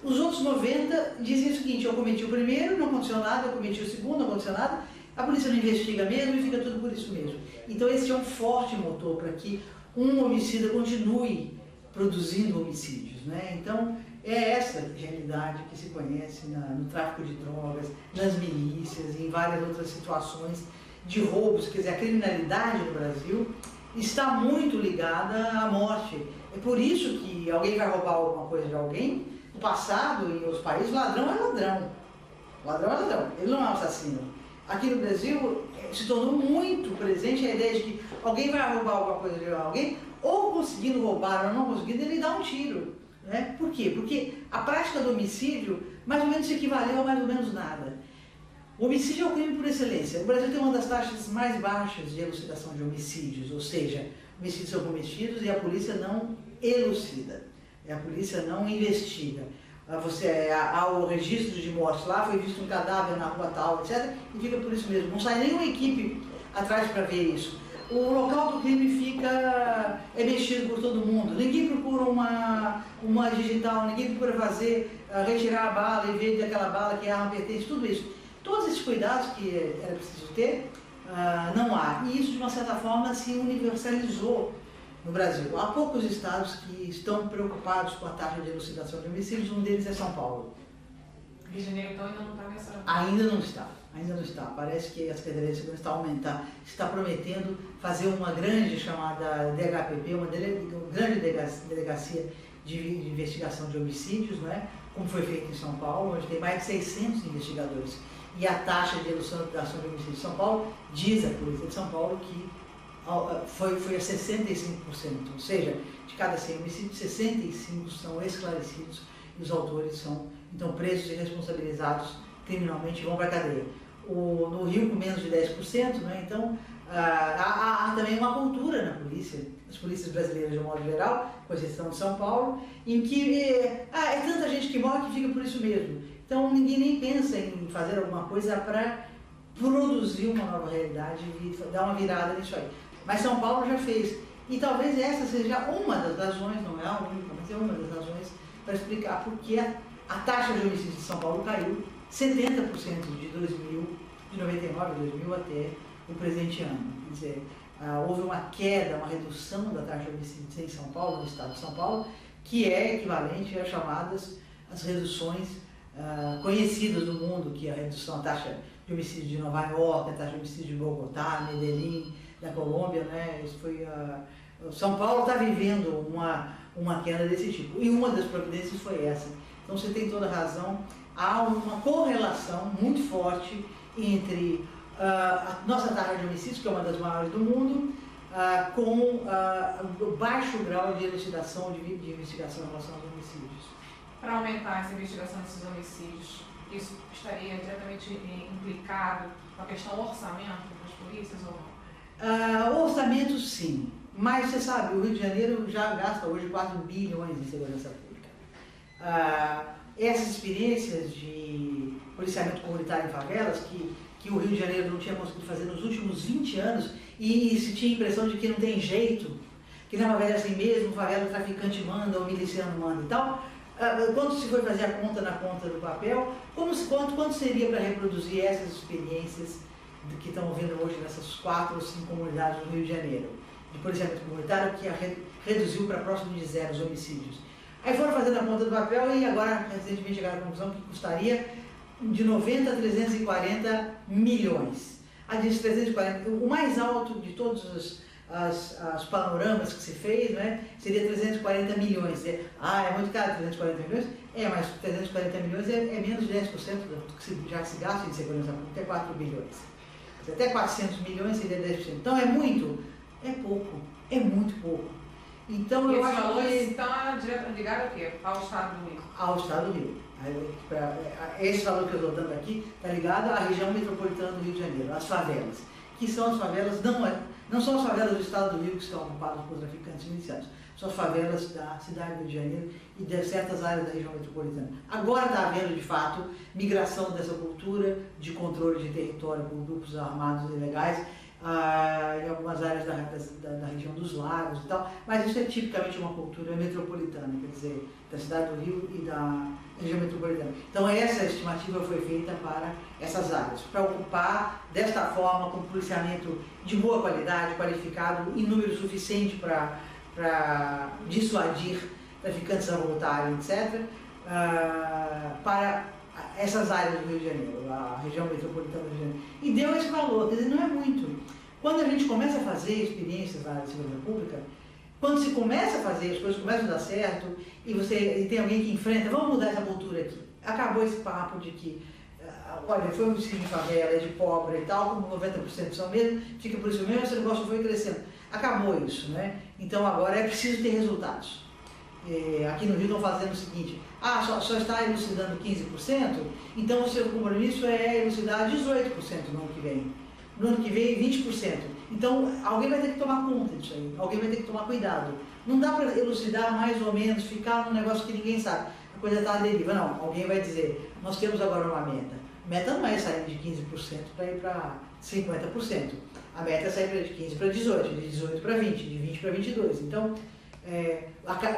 Os outros 90 dizem o seguinte: eu cometi o primeiro, não aconteceu nada, eu cometi o segundo, não aconteceu nada, a polícia não investiga mesmo e fica tudo por isso mesmo. Então esse é um forte motor para que um homicida continue produzindo homicídios, né? Então é essa realidade que se conhece no tráfico de drogas, nas milícias e em várias outras situações de roubos. Quer dizer, a criminalidade no Brasil está muito ligada à morte. É por isso que alguém vai roubar alguma coisa de alguém. No passado, em outros países, ladrão é ladrão. Ladrão é ladrão, ele não é um assassino. Aqui no Brasil se tornou muito presente a ideia de que alguém vai roubar alguma coisa de alguém, ou conseguindo roubar ou não conseguindo, ele dá um tiro. Né? Por quê? Porque a prática do homicídio mais ou menos se equivaleu a mais ou menos nada. O homicídio é o crime por excelência. O Brasil tem uma das taxas mais baixas de elucidação de homicídios, ou seja, homicídios são cometidos e a polícia não elucida, a polícia não investiga. Há o registro de mortes lá, foi visto um cadáver na rua tal, etc. E fica por isso mesmo. Não sai nenhuma equipe atrás para ver isso. O local do crime é mexido por todo mundo. Ninguém procura uma digital, ninguém procura retirar a bala e ver daquela bala que a arma pertence, tudo isso. Todos esses cuidados que era preciso ter, não há. E isso, de uma certa forma, se universalizou no Brasil. Há poucos estados que estão preocupados com a taxa de elucidação de homicídios, um deles é São Paulo. Rio de Janeiro, então, ainda não está nessa... Ainda não está. Parece que a Secretaria de Segurança está prometendo fazer uma grande chamada DHPP, uma grande delegacia de investigação de homicídios, né? Como foi feito em São Paulo, onde tem mais de 600 investigadores. E a taxa de elucidação de homicídios de São Paulo, diz a Polícia de São Paulo que foi a 65%, ou seja, de cada 100 homicídios, 65 são esclarecidos e os autores são, então, presos e responsabilizados criminalmente e vão para a cadeia. No Rio, com menos de 10%, né? Então, há também uma cultura na polícia, nas polícias brasileiras de um modo geral, com exceção de São Paulo, em que é tanta gente que morre que fica por isso mesmo. Então, ninguém nem pensa em fazer alguma coisa para produzir uma nova realidade e dar uma virada nisso aí. Mas São Paulo já fez. E talvez essa seja uma das razões, não é a única, mas é uma das razões para explicar por que a taxa de homicídio de São Paulo caiu 70% de 2000, de 99 a 2000 até o presente ano. Quer dizer, houve uma queda, uma redução da taxa de homicídios em São Paulo, no estado de São Paulo, que é equivalente às chamadas as reduções conhecidas do mundo, que é a redução da taxa de homicídio de Nova York, a taxa de homicídio de Bogotá, Medellín, da Colômbia, né? Isso foi São Paulo está vivendo uma queda desse tipo, e uma das providências foi essa. Então você tem toda a razão, há uma correlação muito forte entre a nossa taxa de homicídios, que é uma das maiores do mundo, com o baixo grau de elucidação, de investigação em relação aos homicídios. Para aumentar essa investigação desses homicídios, isso estaria diretamente implicado com a questão orçamento das polícias ou não? Orçamento sim, mas você sabe, o Rio de Janeiro já gasta hoje 4 bilhões em segurança pública. Essas experiências de policiamento comunitário em favelas, que o Rio de Janeiro não tinha conseguido fazer nos últimos 20 anos, e se tinha a impressão de que não tem jeito, que na favela é assim mesmo, favela o traficante manda, o miliciano manda e tal. Quando se foi fazer a conta na ponta do papel, quanto seria para reproduzir essas experiências que estão vendo hoje nessas 4 ou 5 comunidades do Rio de Janeiro, de policiamento comunitário, que reduziu para próximo de 0 os homicídios. Aí foram fazendo a ponta do papel e agora, recentemente, chegaram à conclusão que custaria de 90 a 340 milhões. A de 340, o mais alto de todos os panoramas que se fez, né, seria 340 milhões. É muito caro 340 milhões? Mas 340 milhões é menos de 10% do que já se gasta em segurança pública, é 4 bilhões. Até 400 milhões seria 10%. Então é muito? É pouco, é muito pouco. Então eu acho que está ligado ao quê? Ao Estado do Rio? Ao Estado do Rio. Esse valor que eu estou dando aqui está ligado à região metropolitana do Rio de Janeiro, às favelas, que são as favelas, não são as favelas do Estado do Rio que estão ocupadas por traficantes milicianos, são as favelas da cidade do Rio de Janeiro e de certas áreas da região metropolitana. Agora está havendo, de fato, migração dessa cultura de controle de território por grupos armados ilegais, em algumas áreas da região dos lagos e tal, mas isso é tipicamente uma cultura metropolitana, quer dizer, da cidade do Rio e da região metropolitana. Então essa estimativa foi feita para essas áreas, para ocupar desta forma, com policiamento de boa qualidade, qualificado, em número suficiente para dissuadir traficantes a voltarem, etc., para essas áreas do Rio de Janeiro, a região metropolitana do Rio de Janeiro. E deu esse valor, quer dizer, não é muito. Quando a gente começa a fazer experiências na área de segurança pública, quando se começa a fazer, as coisas começam a dar certo, e tem alguém que enfrenta, vamos mudar essa cultura aqui. Acabou esse papo de que, olha, foi um homicídio de favela, é de pobre e tal, como 90% são mesmo, fica por isso mesmo, esse negócio foi crescendo. Acabou isso, né? Então agora é preciso ter resultados. Aqui no Rio estão fazendo o seguinte, só está elucidando 15%, então o seu compromisso é elucidar 18% no ano que vem. No ano que vem, 20%. Então, alguém vai ter que tomar conta disso aí, alguém vai ter que tomar cuidado. Não dá para elucidar mais ou menos, ficar num negócio que ninguém sabe. A coisa está à deriva. Não, alguém vai dizer, nós temos agora uma meta. A meta não é sair de 15% para ir para 50%. A meta é sair de 15% para 18%, de 18% para 20%, de 20% para 22%. Então,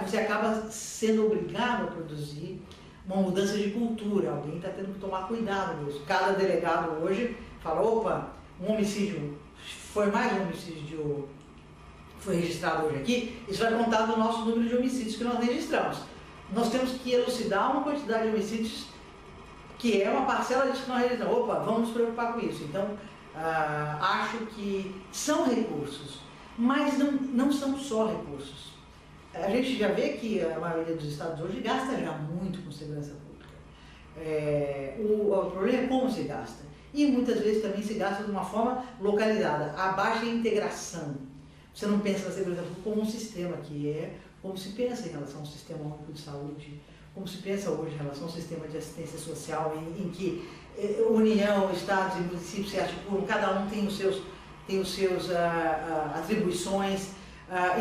você acaba sendo obrigado a produzir uma mudança de cultura. Alguém está tendo que tomar cuidado nisso. Cada delegado hoje fala, opa, um homicídio, foi mais um homicídio foi registrado hoje aqui, isso vai contar do nosso número de homicídios que nós registramos. Nós temos que elucidar uma quantidade de homicídios que é uma parcela disso que nós registramos. Opa, vamos nos preocupar com isso. Então, acho que são recursos, mas não são só recursos. A gente já vê que a maioria dos estados hoje gasta já muito com segurança pública. O problema é como se gasta. E muitas vezes também se gasta de uma forma localizada. A baixa integração. Você não pensa na segurança pública como um sistema, que é como se pensa em relação ao sistema único de saúde, como se pensa hoje em relação ao sistema de assistência social, em que União, Estados e municípios se articulam, cada um tem os seus atribuições,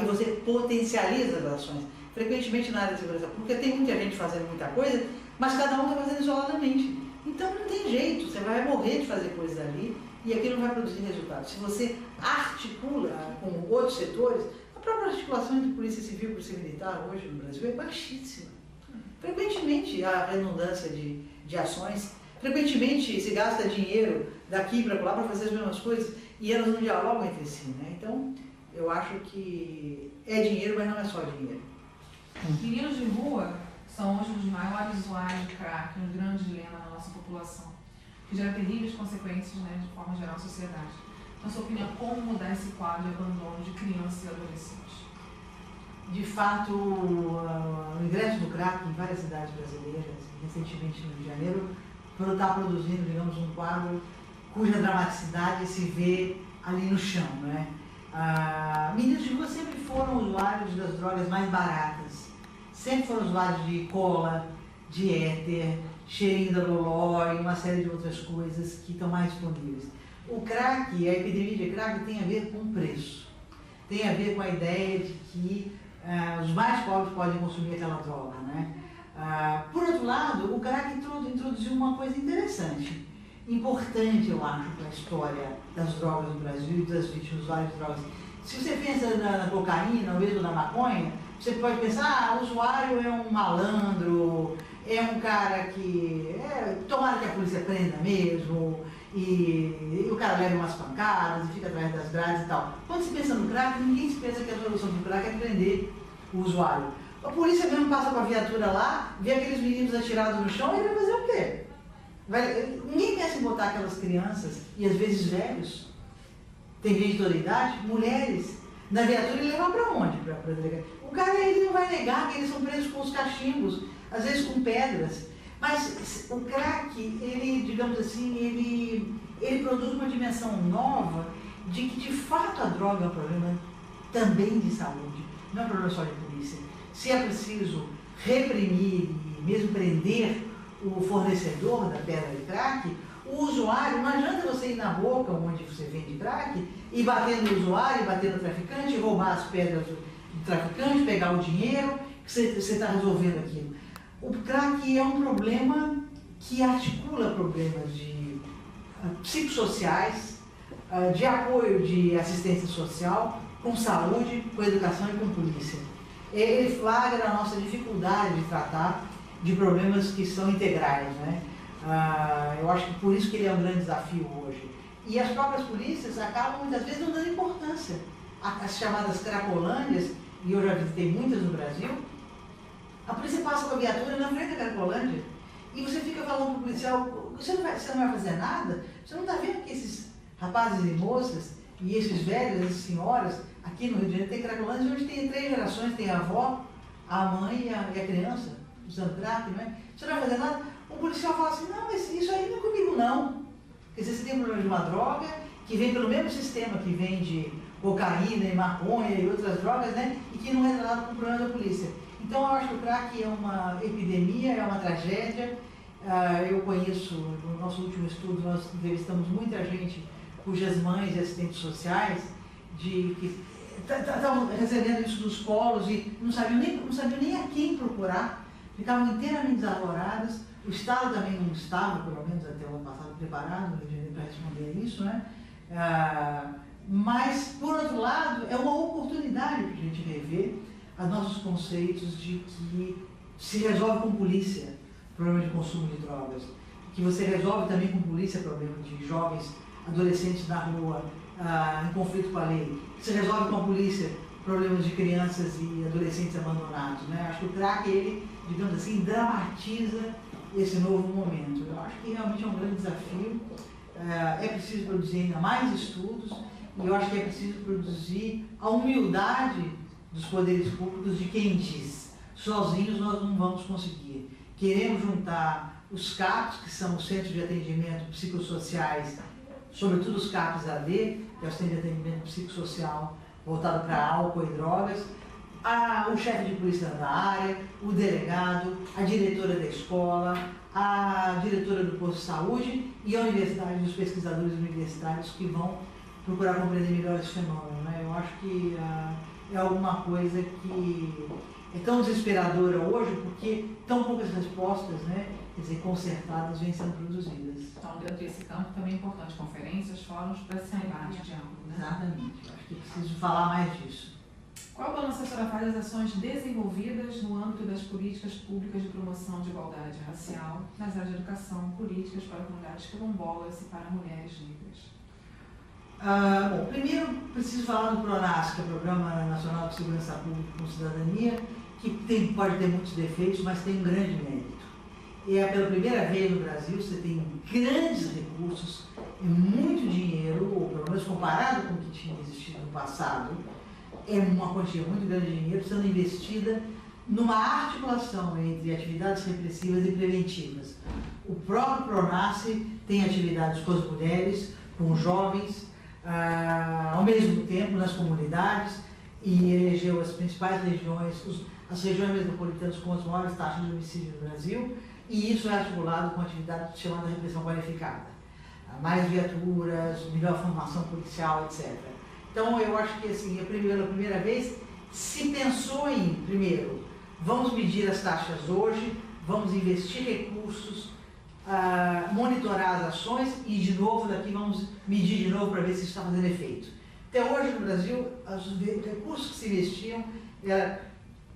e você potencializa as ações. Frequentemente na área de segurança pública tem muita gente fazendo muita coisa, mas cada um está fazendo isoladamente. Então não tem jeito, você vai morrer de fazer coisas ali e aquilo não vai produzir resultados. Se você articula com outros setores, a A própria articulação entre polícia civil e polícia militar hoje no Brasil é baixíssima. Frequentemente há redundância de ações, frequentemente se gasta dinheiro daqui para lá para fazer as mesmas coisas e elas não dialogam entre si, né? Então, eu acho que é dinheiro, mas não é só dinheiro. Meninos de rua são hoje os maiores usuários de crack, um grande dilema na nossa população, que gera terríveis consequências, né, de forma geral, na sociedade. Na sua opinião, como mudar esse quadro de abandono de crianças e adolescentes? De fato, o ingresso do crack em várias cidades brasileiras, recentemente no Rio de Janeiro, está produzindo, digamos, um quadro cuja dramaticidade se vê ali no chão, né? Meninos de rua sempre foram usuários das drogas mais baratas, sempre foram usuários de cola, de éter, cheirinho da loló e uma série de outras coisas que estão mais disponíveis. O crack, a epidemia de crack tem a ver com preço, tem a ver com a ideia de que os mais pobres podem consumir aquela droga, né? Por outro lado, o crack introduziu uma coisa interessante, importante, eu acho, para a história das drogas no Brasil e das vítimas usuários de drogas. Se você pensa na cocaína ou mesmo na maconha, você pode pensar, o usuário é um malandro, é um cara que tomara que a polícia prenda mesmo, e o cara leva umas pancadas e fica atrás das grades e tal. Quando se pensa no crack, ninguém se pensa que a solução do crack é prender o usuário. A polícia mesmo passa com a viatura lá, vê aqueles meninos atirados no chão e vai fazer o quê? Ninguém pensa em botar aquelas crianças, e às vezes velhos, tem gente de toda idade, mulheres, na viatura e levar para onde? Pra delegacia. O cara ele não vai negar que eles são presos com os cachimbos, às vezes com pedras. Mas o crack, ele, digamos assim, ele produz uma dimensão nova de que de fato a droga é um problema também de saúde, não é um problema só de polícia. Se é preciso reprimir e mesmo prender o fornecedor da pedra de crack, o usuário, não adianta você ir na boca onde você vende crack e bater no usuário, bater no traficante, roubar as pedras do traficante, pegar o dinheiro, que você está resolvendo aquilo. O crack é um problema que articula problemas de psicossociais, de apoio de assistência social, com saúde, com educação e com polícia. Ele flagra a nossa dificuldade de tratar de problemas que são integrais, né? Eu acho que por isso que ele é um grande desafio hoje. E as próprias polícias acabam muitas vezes não dando importância. As chamadas cracolândias, e eu já visitei muitas no Brasil, a polícia passa com a viatura na frente da Cracolândia e você fica falando para o policial, você não vai fazer nada? Você não está vendo que esses rapazes e moças, e esses velhos, essas senhoras, aqui no Rio de Janeiro tem Cracolândia onde tem 3 gerações, tem a avó, a mãe e a criança, usando crack, não é? Você não vai fazer nada? O policial fala assim, não, mas isso aí não é comigo não. Quer dizer, você tem um problema de uma droga que vem pelo mesmo sistema que vende cocaína e maconha e outras drogas, né? E que não é tratado como problema da polícia. Então, eu acho que o crack é uma epidemia, é uma tragédia. Eu conheço, no nosso último estudo, nós entrevistamos muita gente cujas mães e assistentes sociais que estavam recebendo isso dos polos e não sabiam nem a quem procurar, ficavam inteiramente desaloradas. O Estado também não estava, pelo menos até o ano passado, preparado para responder a isso, né? Mas, por outro lado, é uma oportunidade para a gente rever os nossos conceitos de que se resolve com polícia o problema de consumo de drogas, que você resolve também com polícia o problema de jovens, adolescentes na rua, em conflito com a lei, que se resolve com a polícia problemas de crianças e adolescentes abandonados, né? Acho que o crack, ele, digamos assim, dramatiza esse novo momento. Eu acho que realmente é um grande desafio. É preciso produzir ainda mais estudos e eu acho que é preciso produzir a humildade dos poderes públicos de quem diz, sozinhos nós não vamos conseguir. Queremos juntar os CAPs, que são os Centros de Atendimento Psicossociais, sobretudo os CAPs AD, que é o Centro de Atendimento Psicossocial voltado para álcool e drogas, o chefe de polícia da área, o delegado, a diretora da escola, a diretora do posto de saúde e a universidade, os pesquisadores universitários que vão procurar compreender melhor esse fenômeno, né? Eu acho que é alguma coisa que é tão desesperadora hoje porque tão poucas respostas, né, quer dizer, concertadas vêm sendo produzidas. Então, dentro desse campo também é importante conferências, fóruns para esse debate de âmbito, né? Exatamente. Eu acho que é preciso falar mais disso. Qual balanço a senhora faz das ações desenvolvidas no âmbito das políticas públicas de promoção de igualdade racial nas áreas de educação, políticas para comunidades quilombolas e para mulheres negras? Bom, primeiro preciso falar do PRONAS, que é o Programa Nacional de Segurança Pública com Cidadania, que pode ter muitos defeitos, mas tem um grande mérito. E é pela primeira vez no Brasil, você tem grandes recursos e muito dinheiro, ou pelo menos comparado com o que tinha existido no passado, é uma quantia muito grande de dinheiro sendo investida numa articulação entre atividades repressivas e preventivas. O próprio PRONAS tem atividades com as mulheres, com os jovens, ao mesmo tempo nas comunidades, e elegeu as principais regiões, as regiões metropolitanas com as maiores taxas de homicídio no Brasil, e isso é articulado com atividade chamada repressão qualificada. Mais viaturas, melhor formação policial, etc. Então eu acho que assim, pela primeira vez se pensou em, primeiro, vamos medir as taxas hoje, vamos investir recursos, monitorar as ações e de novo daqui vamos medir de novo para ver se isso está fazendo efeito. Até hoje no Brasil, os recursos que se investiam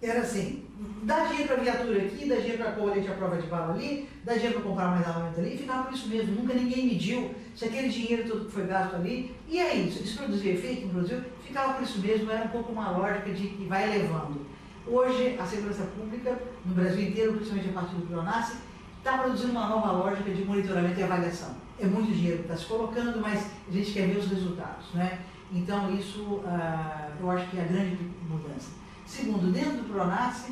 era assim, dá dinheiro para viatura aqui, dá dinheiro para colete a prova de bala ali, dá dinheiro para comprar mais armamento ali, e ficava por isso mesmo, nunca ninguém mediu se aquele dinheiro todo que foi gasto ali, e é isso produzia efeito no Brasil, ficava por isso mesmo, era um pouco uma lógica de que vai levando. Hoje, a segurança pública, no Brasil inteiro, principalmente a partir do PRONAS, está produzindo uma nova lógica de monitoramento e avaliação. É muito dinheiro que está se colocando, mas a gente quer ver os resultados, né? Então, isso eu acho que é a grande mudança. Segundo, dentro do PRONAS,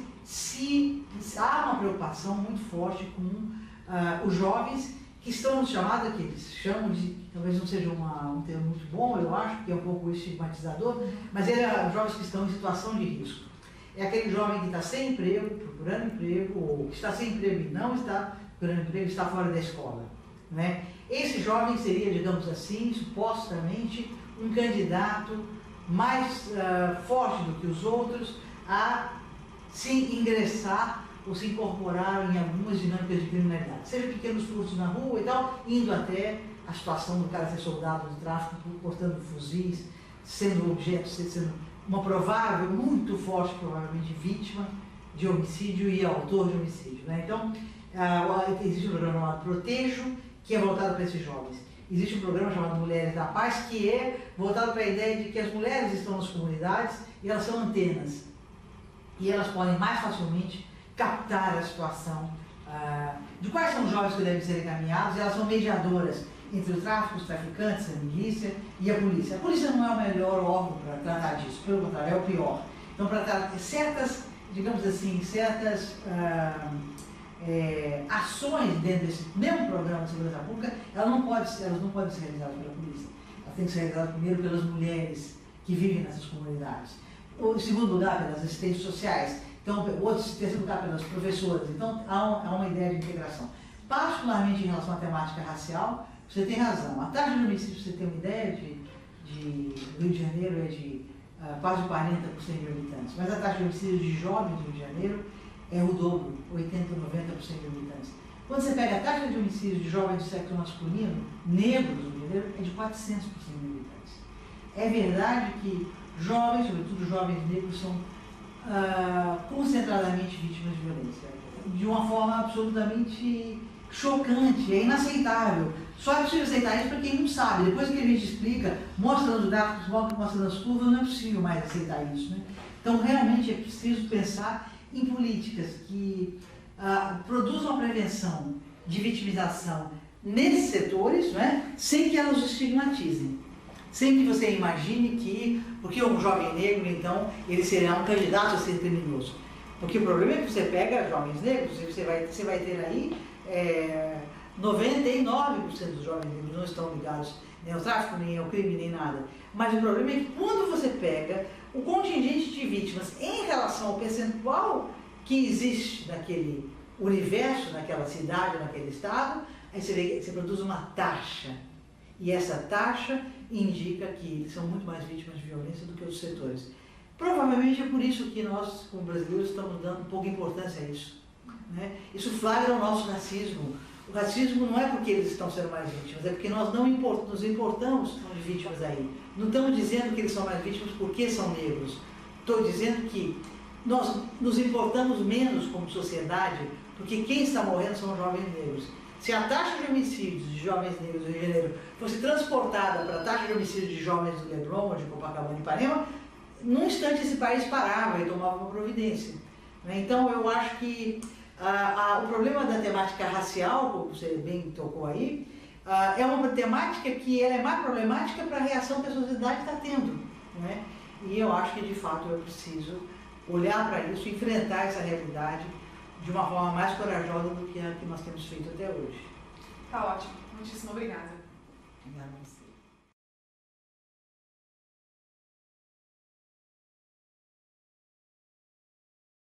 há uma preocupação muito forte com os jovens que estão no chamado, que eles chamam de, talvez não seja um termo muito bom, eu acho, porque é um pouco estigmatizador, mas os jovens que estão em situação de risco. É aquele jovem que está sem emprego, procurando emprego, ou que está sem emprego e não está procurando emprego, está fora da escola, né? Esse jovem seria, digamos assim, supostamente, um candidato mais forte do que os outros a se ingressar ou se incorporar em algumas dinâmicas de criminalidade, seja pequenos furtos na rua e tal, indo até a situação do cara ser soldado do tráfico, portando fuzis, sendo objeto, sendo uma provável, muito forte, provavelmente, vítima de homicídio e autor de homicídio, né? Então, existe um programa chamado Protejo, que é voltado para esses jovens. Existe um programa chamado Mulheres da Paz, que é voltado para a ideia de que as mulheres estão nas comunidades e elas são antenas. E elas podem mais facilmente captar a situação de quais são os jovens que devem ser encaminhados, e elas são mediadoras entre o tráfico, os traficantes, a milícia e a polícia. A polícia não é o melhor órgão para tratar disso, pelo contrário, é o pior. Então, para tratar certas, digamos assim, ações dentro desse mesmo programa de segurança pública, elas não podem ser realizadas pela polícia. Elas têm que ser realizadas primeiro pelas mulheres que vivem nessas comunidades. Em segundo lugar, pelas assistentes sociais. Então, em terceiro lugar, pelas professoras. Então, há uma ideia de integração. Particularmente em relação à temática racial, você tem razão. A taxa de homicídio, pra você ter uma ideia, de Rio de Janeiro é de quase 40 por 100 mil habitantes. Mas a taxa de homicídio de jovens do Rio de Janeiro é o dobro, 80 ou 90 por 100 mil habitantes. Quando você pega a taxa de homicídio de jovens de sexo masculino, negros do Rio de Janeiro, é de 400 por 100 mil habitantes. É verdade que jovens, sobretudo jovens negros, são concentradamente vítimas de violência, de uma forma absolutamente chocante, é inaceitável. Só é possível aceitar isso para quem não sabe. Depois que a gente explica, mostra os gráficos, mostra as curvas, não é possível mais aceitar isso, né? Então, realmente é preciso pensar em políticas que produzam a prevenção de vitimização nesses setores, né, sem que elas os estigmatizem. Sem que você imagine que, porque um jovem negro, então, ele será um candidato a ser criminoso. Porque o problema é que você pega jovens negros e você vai ter aí 99% dos jovens negros não estão ligados nem ao tráfico, nem ao crime, nem nada. Mas o problema é que quando você pega o contingente de vítimas em relação ao percentual que existe naquele universo, naquela cidade, naquele estado, aí você produz uma taxa. E essa taxa indica que são muito mais vítimas de violência do que outros setores. Provavelmente é por isso que nós, como brasileiros, estamos dando pouca importância a isso, né? Isso flagra o nosso racismo. O racismo não é porque eles estão sendo mais vítimas, é porque nós não nos importamos de vítimas aí. Não estamos dizendo que eles são mais vítimas porque são negros, estou dizendo que nós nos importamos menos como sociedade, porque quem está morrendo são os jovens negros. Se a taxa de homicídios de jovens negros no Rio de Janeiro fosse transportada para a taxa de homicídios de jovens do Leblon, de Copacabana e Ipanema, num instante esse país parava e tomava uma providência. Então eu acho que o problema da temática racial, como você bem tocou aí, é uma temática que ela é mais problemática para a reação que a sociedade está tendo. Né? E eu acho que de fato eu preciso olhar para isso, enfrentar essa realidade de uma forma mais corajosa do que a que nós temos feito até hoje. Tá ótimo. Muitíssimo obrigada. Obrigada.